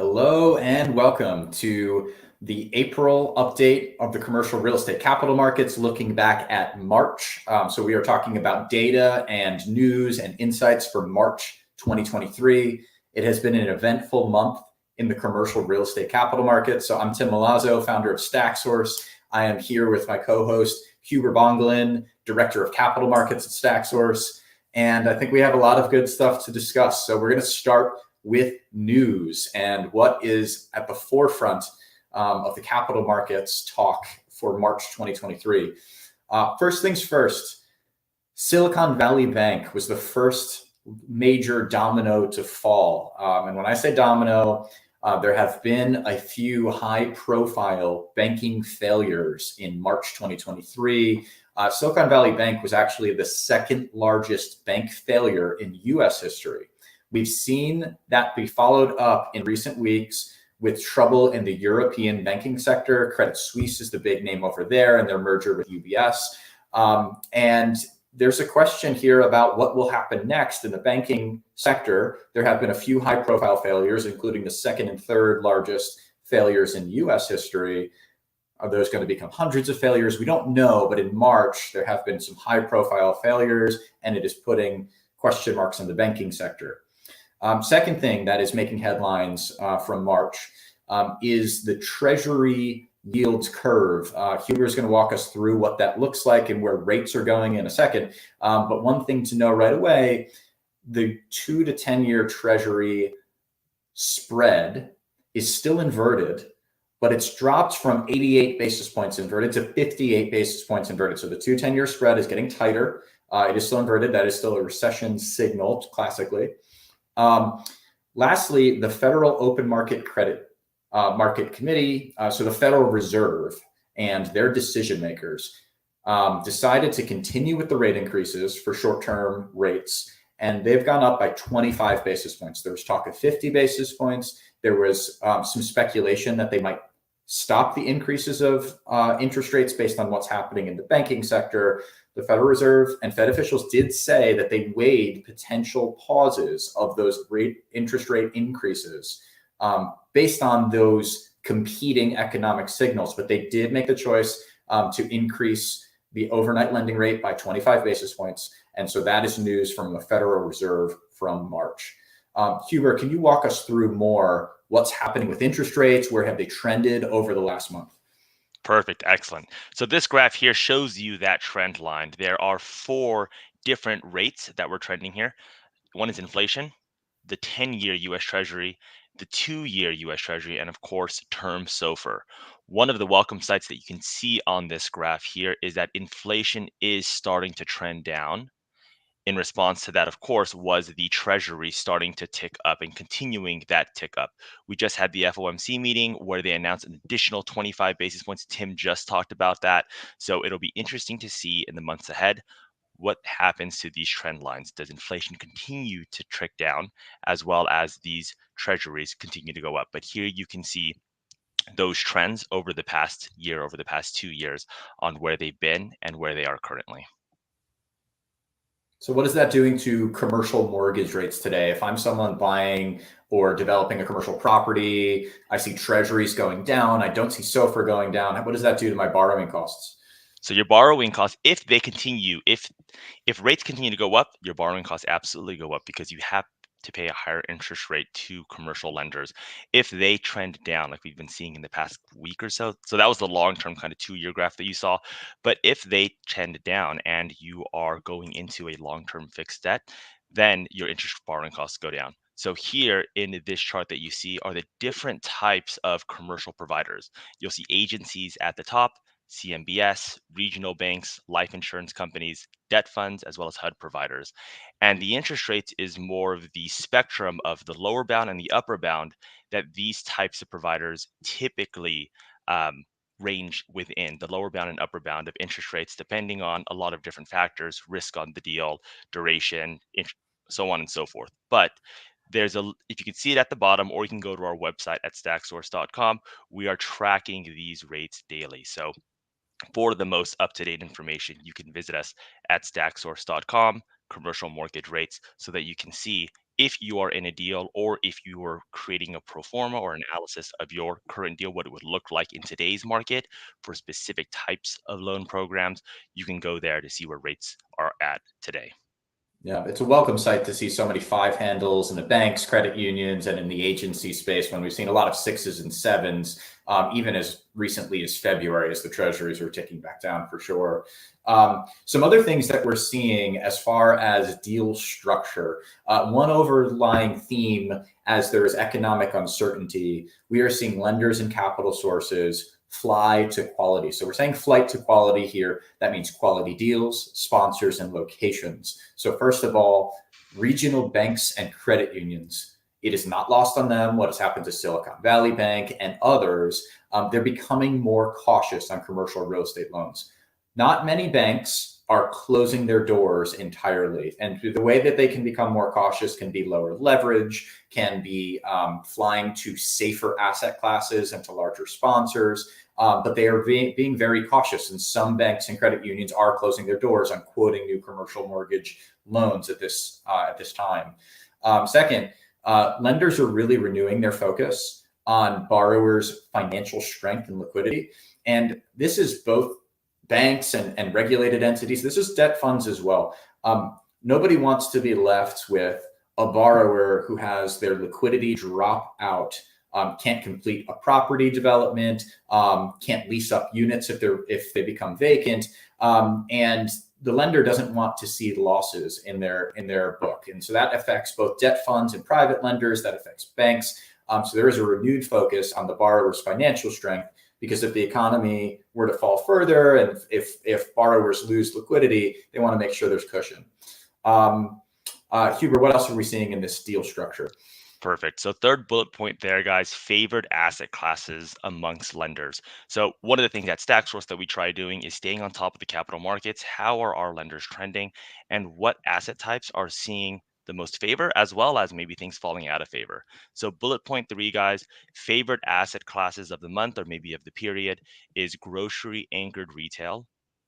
Hello and welcome to the April update of the commercial real estate capital markets, looking back at March. So we are talking about data and news and insights for March 2023. It has been an eventful month in the commercial real estate capital markets. So I'm Tim Milazzo, founder of StackSource. I am here with my co-host, Huber Bongelin, director of capital markets at StackSource. And I think we have a lot of good stuff to discuss. So we're going to start with news and what is at the forefront of the capital markets talk for March 2023. First things first, Silicon Valley Bank was the first major domino to fall. And when I say domino, there have been a few high-profile banking failures in March 2023. Silicon Valley Bank was actually the second largest bank failure in U.S. history. We've seen that be followed up in recent weeks with trouble in the European banking sector. Credit Suisse is the big name over there and their merger with UBS. And there's a question here about what will happen next in the banking sector. There have been a few high-profile failures, including the second and third largest failures in U.S. history. Are those going to become hundreds of failures? We don't know, but in March, there have been some high-profile failures, and it is putting question marks in the banking sector. Second thing that is making headlines from March is the Treasury yields curve. Huber is going to walk us through what that looks like and where rates are going in a second. But one thing to know right away, the 2 to 10 year Treasury spread is still inverted, but it's dropped from 88 basis points inverted to 58 basis points inverted. So the 2 10-year spread is getting tighter. It is still inverted. That is still a recession signal classically. Lastly, the Federal Open Market Credit Market Committee, so the Federal Reserve and their decision makers decided to continue with the rate increases for short-term rates, and they've gone up by 25 basis points. There was talk of 50 basis points. There was some speculation that they might stop the increases of interest rates based on what's happening in the banking sector. The Federal Reserve and Fed officials did say that they weighed potential pauses of those interest rate increases based on those competing economic signals. But they did make the choice to increase the overnight lending rate by 25 basis points. And so that is news from the Federal Reserve from March. Huber, can you walk us through more what's happening with interest rates? Where have they trended over the last month? Perfect. Excellent. So this graph here shows you that trend line. There are 4 different rates that we're trending here. One is inflation, the 10-year US Treasury, the 2-year US Treasury, and of course, term SOFR. One of the welcome sights that you can see on this graph here is that inflation is starting to trend down. In response to that, of course, was the Treasury starting to tick up and continuing that tick up. We just had the FOMC meeting where they announced an additional 25 basis points. Tim just talked about that. So it'll be interesting to see in the months ahead what happens to these trend lines. Does inflation continue to trick down as well as these treasuries continue to go up? But here you can see those trends over the past year, over the past 2 years on where they've been and where they are currently. So what is that doing to commercial mortgage rates today? If I'm someone buying or developing a commercial property, I see treasuries going down, I don't see SOFR going down. What does that do to my borrowing costs? So your borrowing costs, if they continue, if rates continue to go up, your borrowing costs absolutely go up because you have to pay a higher interest rate to commercial lenders. If they trend down, like we've been seeing in the past week or so, so that was the long-term kind of 2-year graph that you saw. But if they trend down and you are going into a long-term fixed debt, then your interest borrowing costs go down. So here in this chart that you see are the different types of commercial providers. You'll see agencies at the top, CMBS, regional banks, life insurance companies, debt funds, as well as HUD providers. And the interest rates is more of the spectrum of the lower bound and the upper bound that these types of providers typically range within the lower bound and upper bound of interest rates, depending on a lot of different factors, risk on the deal, duration, so on and so forth. But if you can see it at the bottom, or you can go to our website at stacksource.com, we are tracking these rates daily. So for the most up-to-date information, you can visit us at stacksource.com, commercial mortgage rates, so that you can see if you are in a deal or if you are creating a pro forma or analysis of your current deal, what it would look like in today's market for specific types of loan programs, you can go there to see where rates are at today. Yeah, it's a welcome sight to see so many five handles in the banks, credit unions, and in the agency space when we've seen a lot of sixes and sevens, even as recently as February, as the treasuries are ticking back down for sure. Some other things that we're seeing as far as deal structure, one overlying theme as there is economic uncertainty, we are seeing lenders and capital sources fly to quality. So we're saying flight to quality here. That means quality deals, sponsors, and locations. So first of all, regional banks and credit unions. It is not lost on them what has happened to Silicon Valley Bank and others. They're becoming more cautious on commercial real estate loans. Not many banks are closing their doors entirely. And the way that they can become more cautious can be lower leverage, can be flying to safer asset classes and to larger sponsors. But they are being very cautious, and some banks and credit unions are closing their doors on quoting new commercial mortgage loans at this time. Second, lenders are really renewing their focus on borrowers' financial strength and liquidity, and this is both banks and regulated entities. This is debt funds as well. Nobody wants to be left with a borrower who has their liquidity drop out. Can't complete a property development, can't lease up units if they become vacant, and the lender doesn't want to see losses in their book, and so that affects both debt funds and private lenders. That affects banks. So there is a renewed focus on the borrower's financial strength, because if the economy were to fall further and if borrowers lose liquidity, they want to make sure there's cushion. Huber, what else are we seeing in this deal structure? Perfect. So third bullet point there, guys, favored asset classes amongst lenders. So one of the things at StackSource that we try doing is staying on top of the capital markets. How are our lenders trending, and what asset types are seeing the most favor, as well as maybe things falling out of favor? So bullet point 3, guys, favored asset classes of the month or maybe of the period is grocery anchored retail,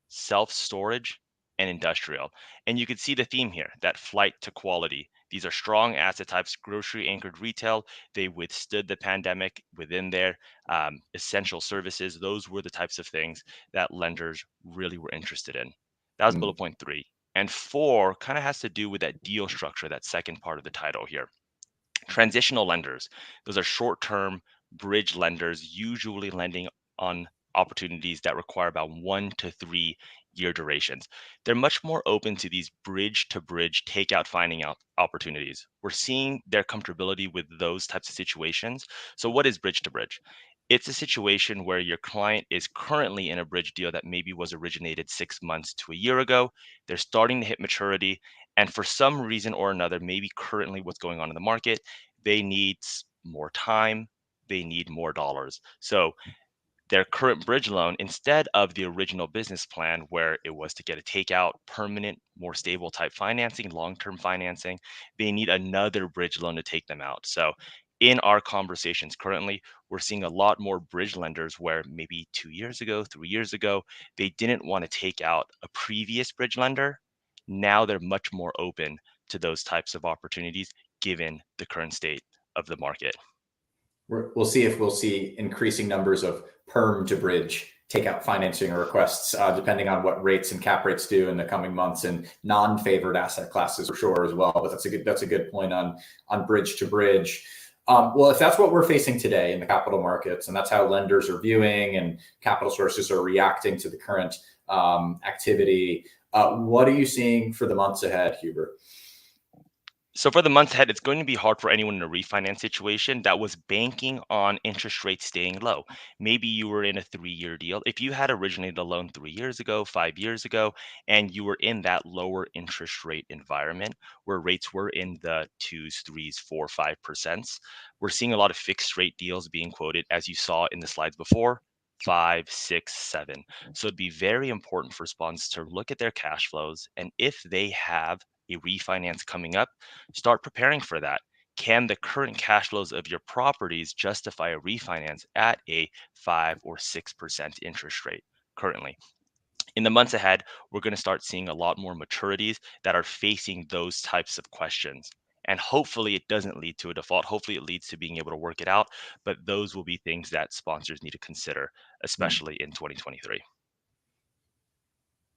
self-storage, and industrial. And you can see the theme here, that flight to quality. These are strong asset types, grocery anchored retail. They withstood the pandemic within their essential services. Those were the types of things that lenders really were interested in. That was bullet point 3. And 4 kind of has to do with that deal structure, that second part of the title here. Transitional lenders, those are short term bridge lenders, usually lending on opportunities that require about 1 to 3 year durations. They're much more open to these bridge to bridge takeout finding out opportunities. We're seeing their comfortability with those types of situations. So, what is bridge to bridge? It's a situation where your client is currently in a bridge deal that maybe was originated 6 months to a year ago. They're starting to hit maturity. And for some reason or another, maybe currently what's going on in the market, they need more time, they need more dollars. So their current bridge loan, instead of the original business plan where it was to get a takeout, permanent, more stable type financing, long-term financing, they need another bridge loan to take them out. So in our conversations currently, we're seeing a lot more bridge lenders where maybe 2 years ago, 3 years ago, they didn't want to take out a previous bridge lender. Now they're much more open to those types of opportunities given the current state of the market. We'll see if we'll see increasing numbers of perm to bridge takeout financing requests, depending on what rates and cap rates do in the coming months, and non-favored asset classes for sure as well. But that's a good point on bridge to bridge. Well, if that's what we're facing today in the capital markets, and that's how lenders are viewing and capital sources are reacting to the current activity, what are you seeing for the months ahead, Huber? So for the months ahead, it's going to be hard for anyone in a refinance situation that was banking on interest rates staying low. Maybe you were in a 3 year deal. If you had originated a loan 3 years ago, 5 years ago, and you were in that lower interest rate environment where rates were in the twos, threes, 4, 5%, we're seeing a lot of fixed rate deals being quoted, as you saw in the slides before. 5, 6, 7. So it'd be very important for sponsors to look at their cash flows, and if they have a refinance coming up, start preparing for that. Can the current cash flows of your properties justify a refinance at a 5 or 6% interest rate currently? In the months ahead, we're going to start seeing a lot more maturities that are facing those types of questions. And hopefully it doesn't lead to a default. Hopefully it leads to being able to work it out. But those will be things that sponsors need to consider, especially in 2023.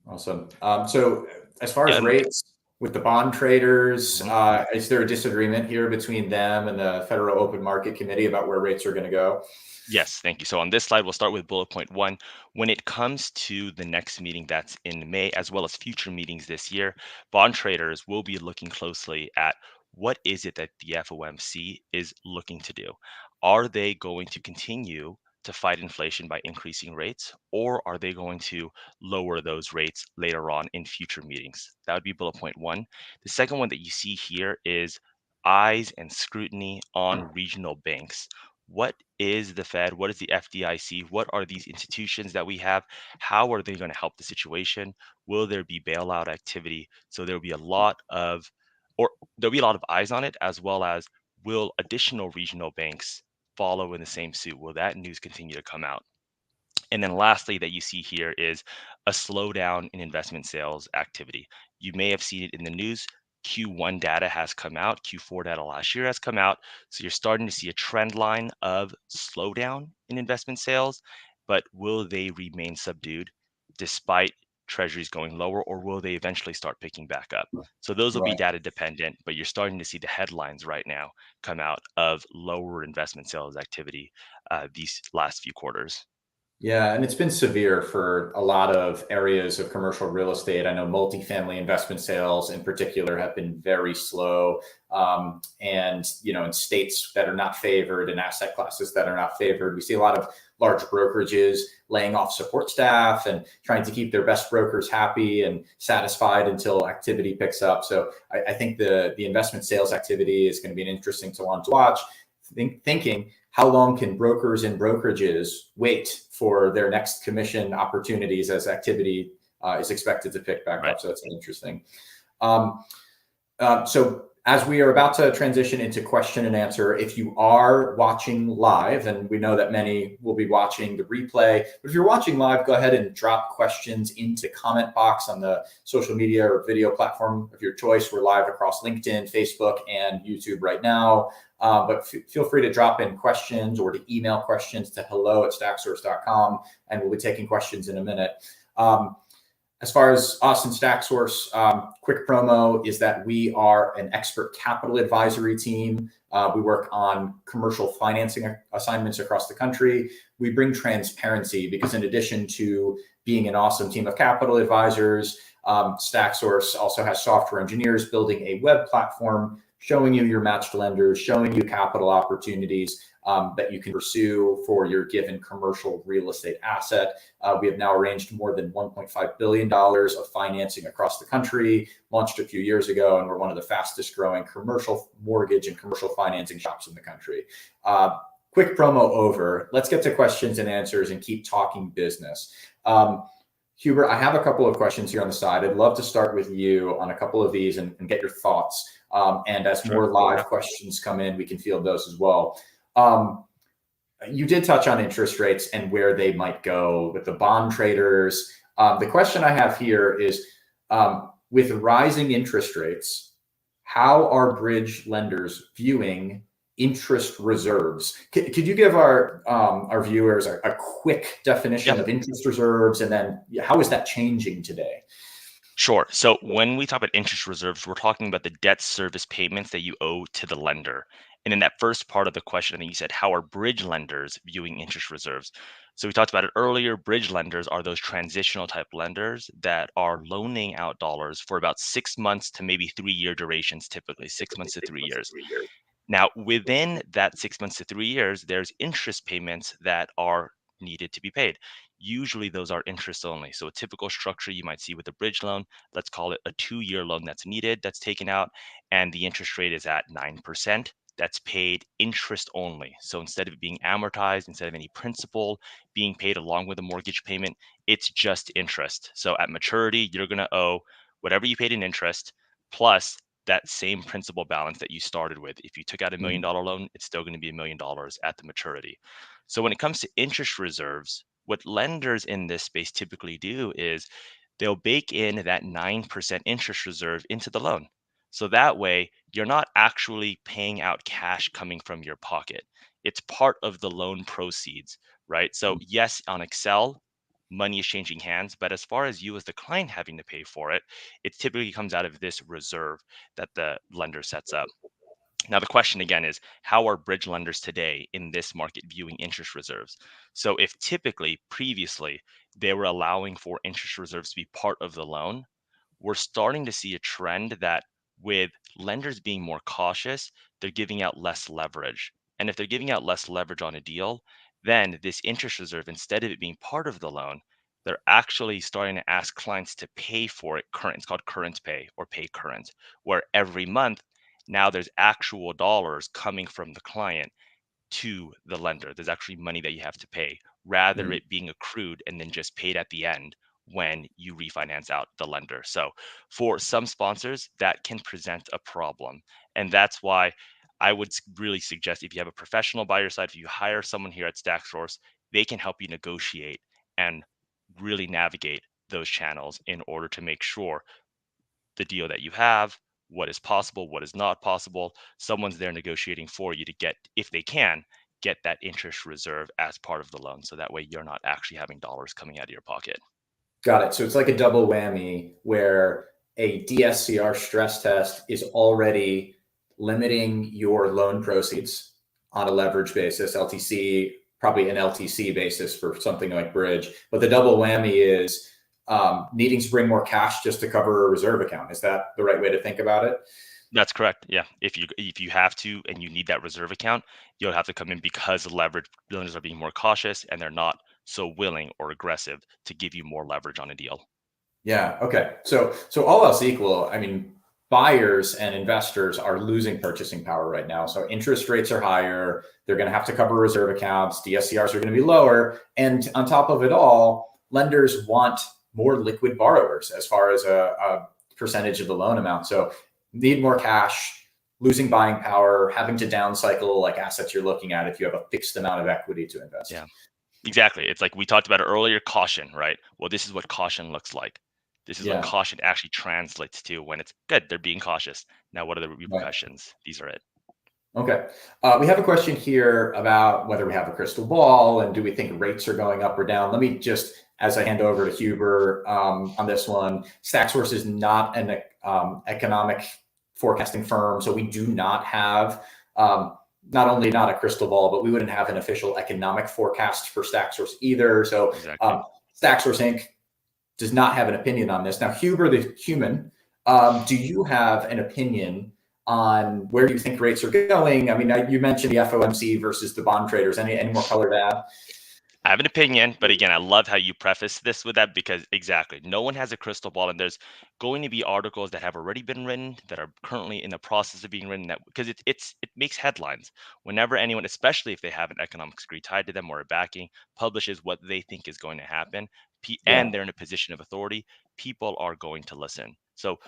Awesome. So as far as Yeah, rates with the bond traders, mhm. is there a disagreement here between them and the Federal Open Market Committee about where rates are going to go? Yes, thank you. So on this slide, we'll start with bullet point one. When it comes to the next meeting that's in May, as well as future meetings this year, bond traders will be looking closely at what is it that the FOMC is looking to do. Are they going to continue to fight inflation by increasing rates, or are they going to lower those rates later on in future meetings? That would be bullet point one. The second one that you see here is eyes and scrutiny on regional banks. What is the Fed? What is the FDIC? What are these institutions that we have? How are they going to help the situation? Will there be bailout activity? So there'll be a lot of, or there'll be a lot of eyes on it, as well as will additional regional banks follow in the same suit? Will that news continue to come out? And then lastly, that you see here is a slowdown in investment sales activity. You may have seen it in the news. Q1 data has come out, Q4 data last year has come out. So you're starting to see a trend line of slowdown in investment sales, but will they remain subdued despite treasuries going lower, or will they eventually start picking back up? So those will be Right. data dependent, but you're starting to see the headlines right now come out of lower investment sales activity these last few quarters. Yeah, and it's been severe for a lot of areas of commercial real estate. I know multifamily investment sales in particular have been very slow. And, in states that are not favored and asset classes that are not favored, we see a lot of large brokerages laying off support staff and trying to keep their best brokers happy and satisfied until activity picks up. So I think the investment sales activity is going to be an interesting one to watch. Thinking how long can brokers and brokerages wait for their next commission opportunities as activity is expected to pick back Right. up. So that's interesting. Um, so as we are about to transition into question and answer, if you are watching live, and we know that many will be watching the replay, but if you're watching live, go ahead and drop questions into comment box on the social media or video platform of your choice. We're live across LinkedIn, Facebook, and YouTube right now. But feel free to drop in questions or to email questions to hello@stacksource.com, and we'll be taking questions in a minute. As far as us and StackSource, quick promo is that we are an expert capital advisory team. We work on commercial financing assignments across the country. We bring transparency because in addition to being an awesome team of capital advisors, StackSource also has software engineers building a web platform, showing you your matched lenders, showing you capital opportunities that you can pursue for your given commercial real estate asset. We have now arranged more than $1.5 billion of financing across the country, launched a few years ago, and we're one of the fastest growing commercial mortgage and commercial financing shops in the country. Quick promo over. Let's get to questions and answers and keep talking business. Hubert, I have a couple of questions here on the side. I'd love to start with you on a couple of these and get your thoughts. And as Sure. more live questions come in, we can field those as well. You did touch on interest rates and where they might go with the bond traders. The question I have here is with rising interest rates, how are bridge lenders viewing interest reserves? Could you give our viewers a quick definition Yeah. of interest reserves, and then how is that changing today? Sure. So when we talk about interest reserves, we're talking about the debt service payments that you owe to the lender. And in that first part of the question, I think you said, how are bridge lenders viewing interest reserves? So we talked about it earlier. Bridge lenders are those transitional type lenders that are loaning out dollars for about 6 months to maybe 3 year durations, typically 6 months to 3 years. Now, within that 6 months to 3 years, there's interest payments that are needed to be paid. Usually, those are interest only. So, a typical structure you might see with a bridge loan, let's call it a 2 year loan that's needed, that's taken out, and the interest rate is at 9%. That's paid interest only. So, instead of it being amortized, instead of any principal being paid along with a mortgage payment, it's just interest. So, at maturity, you're going to owe whatever you paid in interest plus that same principal balance that you started with. If you took out $1 million loan, it's still going to be $1 million at the maturity. So when it comes to interest reserves, what lenders in this space typically do is they'll bake in that 9% interest reserve into the loan. So that way, you're not actually paying out cash coming from your pocket. It's part of the loan proceeds, right? So, yes, on Excel, money is changing hands, but as far as you as the client having to pay for it, it typically comes out of this reserve that the lender sets up. Now, the question again is, how are bridge lenders today in this market viewing interest reserves? So, if typically previously they were allowing for interest reserves to be part of the loan, we're starting to see a trend that with lenders being more cautious, they're giving out less leverage. And if they're giving out less leverage on a deal, then this interest reserve, instead of it being part of the loan, they're actually starting to ask clients to pay for it current. It's called current pay or pay current, where every month now there's actual dollars coming from the client to the lender. There's actually money that you have to pay rather Mm. it being accrued and then just paid at the end when you refinance out the lender. So for some sponsors, that can present a problem. And that's why I would really suggest if you have a professional by your side, if you hire someone here at StackSource, they can help you negotiate and really navigate those channels in order to make sure the deal that you have, what is possible, what is not possible. Someone's there negotiating for you to get, if they can, get that interest reserve as part of the loan. So that way you're not actually having dollars coming out of your pocket. Got it. So it's like a double whammy where a DSCR stress test is already limiting your loan proceeds on a leverage basis, LTC, probably an LTC basis for something like bridge. But the double whammy is needing to bring more cash just to cover a reserve account. Is that the right way to think about it? That's correct. Yeah. If you have to and you need that reserve account, you'll have to come in because leverage lenders are being more cautious and they're not so willing or aggressive to give you more leverage on a deal. Yeah. Okay. So all else equal, I mean, buyers and investors are losing purchasing power right now. So interest rates are higher. They're going to have to cover reserve accounts. DSCRs are going to be lower. And on top of it all, lenders want more liquid borrowers as far as a percentage of the loan amount. So need more cash, losing buying power, having to downcycle like assets you're looking at if you have a fixed amount of equity to invest. Yeah. Exactly. It's like we talked about it earlier, caution, right? Well, this is what caution looks like. This is what Yeah. caution actually translates to when it's good. They're being cautious. Now, what are the Right. repercussions? These are it. Okay. We have a question here about whether we have a crystal ball and do we think rates are going up or down. Let me just, as I hand over to Huber on this one, StackSource is not an economic forecasting firm, so we do not have not only not a crystal ball, but we wouldn't have an official economic forecast for StackSource either. So Exactly. StackSource Inc. does not have an opinion on this. Now, Huber, the human, do you have an opinion on where you think rates are going? I mean, you mentioned the FOMC versus the bond traders. Any more color to add? I have an opinion, but again, I love how you preface this with that because exactly, no one has a crystal ball, and there's going to be articles that have already been written that are currently in the process of being written that because it makes headlines whenever anyone, especially if they have an economic degree tied to them or a backing, publishes what they think is going to happen, Yeah, and they're in a position of authority, people are going to listen. So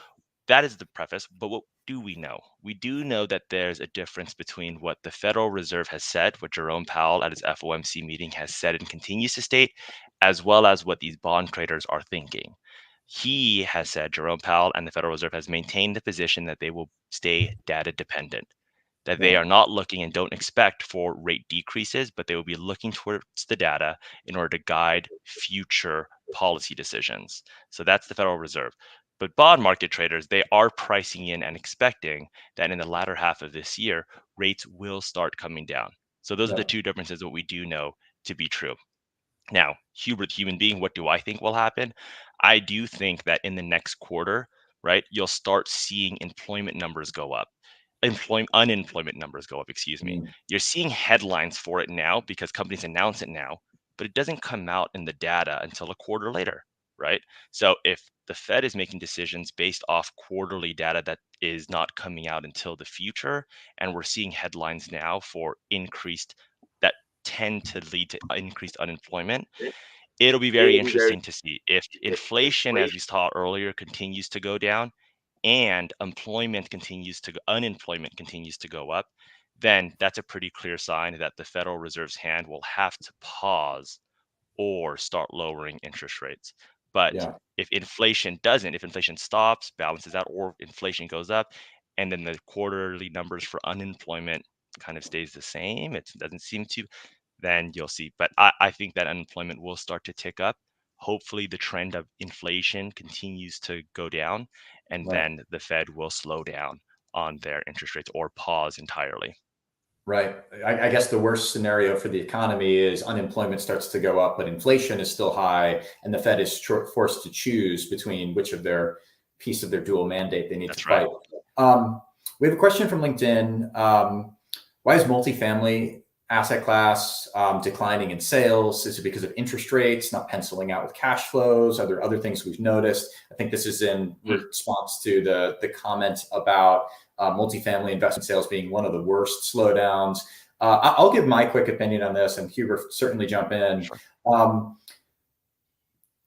that is the preface. But what do we know? We do know that there's a difference between what the Federal Reserve has said, what Jerome Powell at his FOMC meeting has said and continues to state, as well as what these bond traders are thinking. He has said, Jerome Powell and the Federal Reserve has maintained the position that they will stay data dependent, that they yeah, are not looking and don't expect for rate decreases, but they will be looking towards the data in order to guide future policy decisions. So that's the Federal Reserve. But bond market traders, they are pricing in and expecting that in the latter half of this year, rates will start coming down. So those are the yeah, two differences that we do know to be true. Now, Hubert, human being, what do I think will happen? I do think that in the next quarter, right, you'll start seeing employment numbers go up. Unemployment numbers go up, excuse me. mm, You're seeing headlines for it now because companies announce it now, but it doesn't come out in the data until a quarter later, right? So if the Fed is making decisions based off quarterly data that is not coming out until the future, and we're seeing headlines now for increased that tend to lead to increased unemployment, it'll be very interesting to see if inflation, as we saw earlier, continues to go down and unemployment continues to go up, then that's a pretty clear sign that the Federal Reserve's hand will have to pause or start lowering interest rates. But yeah, if inflation stops, balances out, or inflation goes up, and then the quarterly numbers for unemployment kind of stays the same, it doesn't seem to, then you'll see. But I think that unemployment will start to tick up. Hopefully, the trend of inflation continues to go down, and Right. then the Fed will slow down on their interest rates or pause entirely. Right. I guess the worst scenario for the economy is unemployment starts to go up, but inflation is still high, and the Fed is forced to choose between which of their piece of their dual mandate they need to That's right. fight. We have a question from LinkedIn. Why is multifamily asset class declining in sales? Is it because of interest rates not penciling out with cash flows? Are there other things we've noticed? I think this is in response to the comment about multifamily investment sales being one of the worst slowdowns. I'll give my quick opinion on this, and Huber certainly jump in. Sure.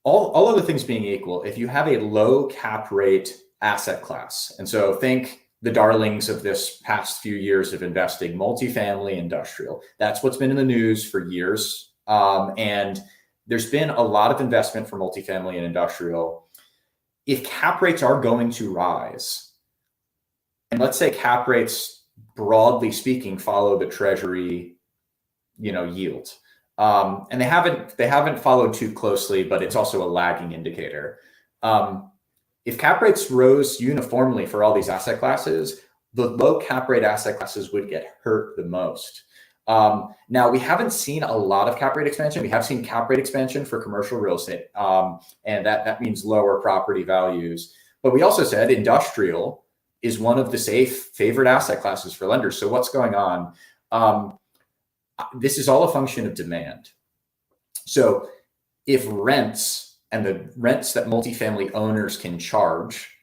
All other things being equal, if you have a low cap rate asset class, and so think the darlings of this past few years of investing, multifamily, industrial, that's what's been in the news for years. And there's been a lot of investment for multifamily and industrial. If cap rates are going to rise, and let's say cap rates, broadly speaking, follow the Treasury, yield, and they haven't followed too closely, but it's also a lagging indicator. If cap rates rose uniformly for all these asset classes, the low cap rate asset classes would get hurt the most. Now, we haven't seen a lot of cap rate expansion. We have seen cap rate expansion for commercial real estate, and that means lower property values. But we also said industrial is one of the safe favorite asset classes for lenders. So what's going on? This is all a function of demand. So if rents and the rents that multifamily owners can charge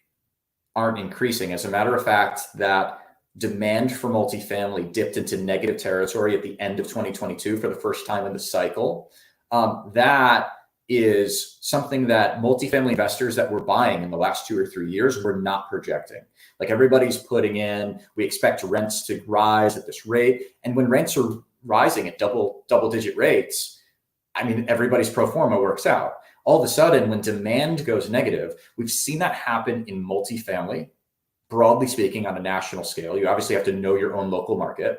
aren't increasing, as a matter of fact, that demand for multifamily dipped into negative territory at the end of 2022 for the first time in the cycle. That is something that multifamily investors that were buying in the last 2 or 3 years were not projecting. Like everybody's putting in, we expect rents to rise at this rate. And when rents are rising at double digit rates, I mean, everybody's pro forma works out. All of a sudden, when demand goes negative, we've seen that happen in multifamily, broadly speaking, on a national scale. You obviously have to know your own local market.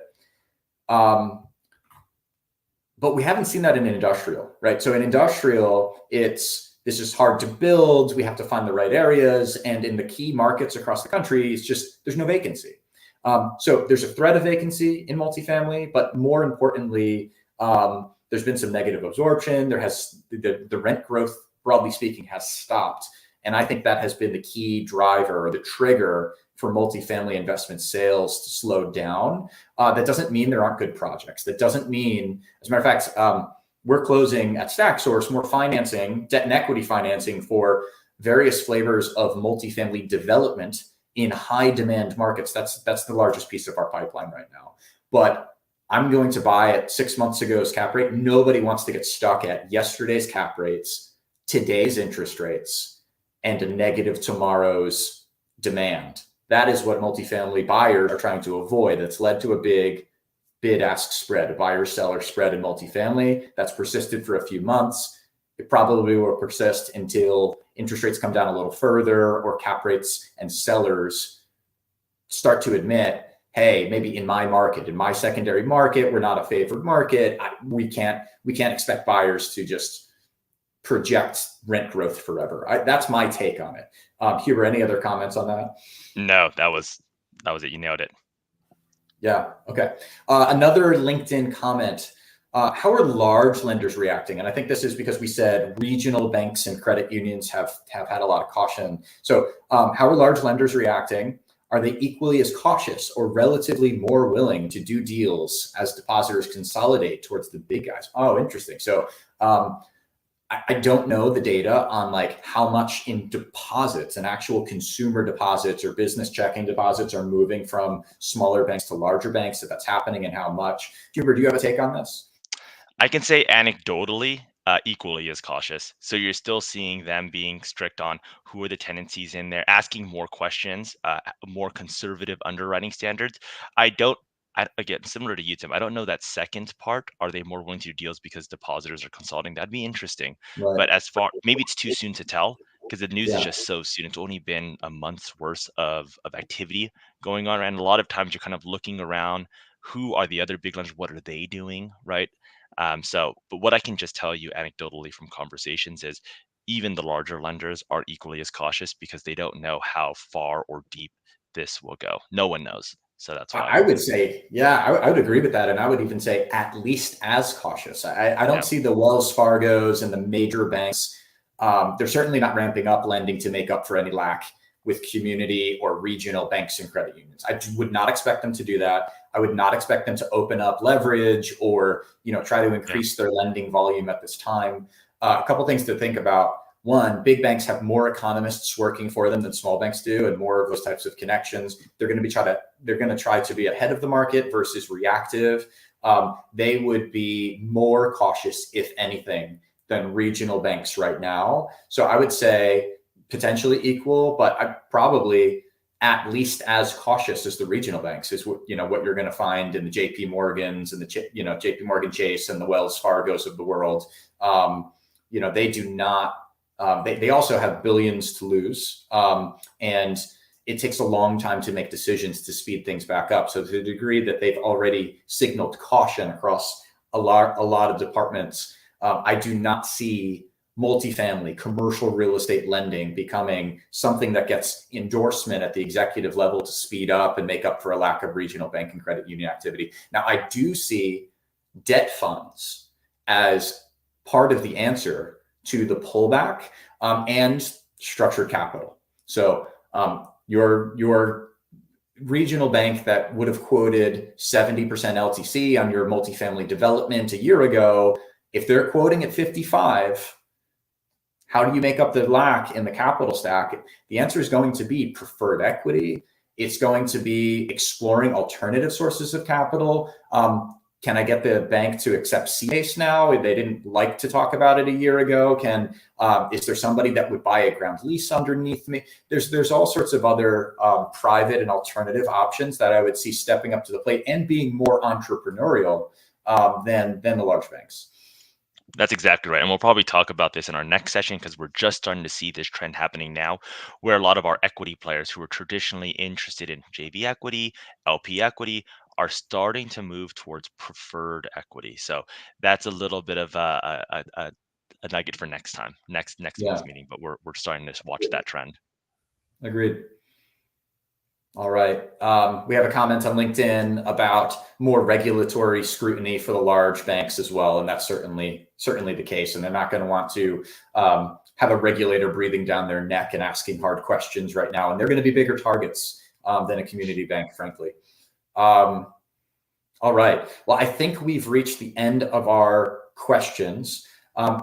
But we haven't seen that in industrial, right? So in industrial, this is hard to build. We have to find the right areas. And in the key markets across the country, there's no vacancy. So there's a threat of vacancy in multifamily, but more importantly, there's been some negative absorption. The rent growth, broadly speaking, has stopped. And I think that has been the key driver or the trigger for multifamily investment sales to slow down. That doesn't mean there aren't good projects. That doesn't mean, as a matter of fact, we're closing at StackSource more financing, debt and equity financing for various flavors of multifamily development in high demand markets. That's the largest piece of our pipeline right now. But I'm going to buy at 6 months ago's cap rate. Nobody wants to get stuck at yesterday's cap rates, today's interest rates, and a negative tomorrow's demand. That is what multifamily buyers are trying to avoid. That's led to a big bid-ask spread, a buyer-seller spread in multifamily that's persisted for a few months. It probably will persist until interest rates come down a little further or cap rates and sellers start to admit, hey, maybe in my market, in my secondary market, we're not a favored market. We can't expect buyers to just project rent growth forever. That's my take on it. Huber, any other comments on that? No, that was it. You nailed it. Yeah. Okay. Another LinkedIn comment. How are large lenders reacting? And I think this is because we said regional banks and credit unions have had a lot of caution. So how are large lenders reacting? Are they equally as cautious or relatively more willing to do deals as depositors consolidate towards the big guys? Oh, interesting. So I don't know the data on like how much in deposits and actual consumer deposits or business checking deposits are moving from smaller banks to larger banks, if that's happening and how much. Huber, do you have a take on this? I can say anecdotally, equally as cautious. So you're still seeing them being strict on who are the tenancies in there, asking more questions, more conservative underwriting standards. Again, similar to you, Tim, I don't know that second part. Are they more willing to do deals because depositors are consolidating? That'd be interesting. Right. But maybe it's too soon to tell. because the news is Yeah. just so soon. It's only been a month's worth of activity going on, and a lot of times you're kind of looking around. Who are the other big lenders? What are they doing, right? But what I can just tell you anecdotally from conversations is even the larger lenders are equally as cautious because they don't know how far or deep this will go. No one knows. So that's why. I would say, yeah, I would agree with that. And I would even say at least as cautious. I don't Yeah. see the Wells Fargos and the major banks. They're certainly not ramping up lending to make up for any lack with community or regional banks and credit unions. I would not expect them to do that. I would not expect them to open up leverage or, try to Yeah. increase their lending volume at this time. A couple things to think about. One, big banks have more economists working for them than small banks do, and more of those types of connections. They're going to try to be ahead of the market versus reactive. They would be more cautious, if anything, than regional banks right now. So I would say potentially equal, but I probably at least as cautious as the regional banks is what you're going to find in the JP Morgans and the JP Morgan Chase and the Wells Fargos of the world. They do not. They also have billions to lose, and it takes a long time to make decisions to speed things back up. So to the degree that they've already signaled caution across a lot of departments, I do not see multifamily commercial real estate lending becoming something that gets endorsement at the executive level to speed up and make up for a lack of regional bank and credit union activity. Now, I do see debt funds as part of the answer to the pullback, and structured capital. So your regional bank that would have quoted 70% LTC on your multifamily development a year ago, if they're quoting at 55, how do you make up the lack in the capital stack? The answer is going to be preferred equity. It's going to be exploring alternative sources of capital. Can I get the bank to accept C-base now? They didn't like to talk about it a year ago. Is there somebody that would buy a ground lease underneath me? There's all sorts of other private and alternative options that I would see stepping up to the plate and being more entrepreneurial than the large banks. That's exactly right. And we'll probably talk about this in our next session because we're just starting to see this trend happening now, where a lot of our equity players who are traditionally interested in JV equity, LP equity, are starting to move towards preferred equity. So that's a little bit of a nugget for next time, next Yeah, month's meeting. But we're starting to watch that trend. agreed. All right. We have a comment on LinkedIn about more regulatory scrutiny for the large banks as well, and that's certainly the case. And they're not going to want to have a regulator breathing down their neck and asking hard questions right now. And they're going to be bigger targets than a community bank, frankly. All right. Well, I think we've reached the end of our questions.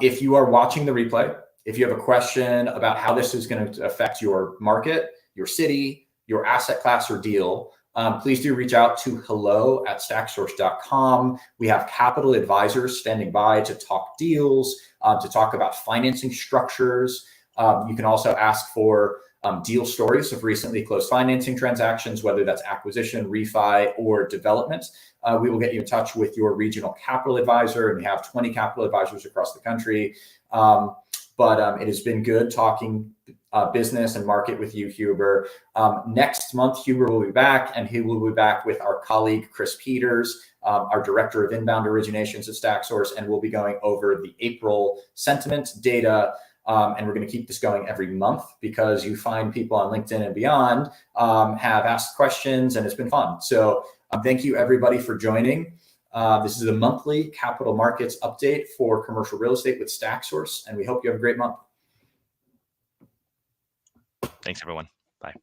If you are watching the replay, if you have a question about how this is going to affect your market, your city, your asset class or deal, please do reach out to hello@stacksource.com. We have capital advisors standing by to talk deals, to talk about financing structures. You can also ask for deal stories of recently closed financing transactions, whether that's acquisition, refi, or development. We will get you in touch with your regional capital advisor, and we have 20 capital advisors across the country. But it has been good talking business and market with you, Huber. Next month, Huber will be back, and he will be back with our colleague, Chris Peters, our director of inbound originations at StackSource, and we'll be going over the April sentiment data. And we're going to keep this going every month because you find people on LinkedIn and beyond have asked questions, and it's been fun. So thank you, everybody, for joining. This is a monthly capital markets update for commercial real estate with StackSource, and we hope you have a great month. Thanks, everyone. Bye.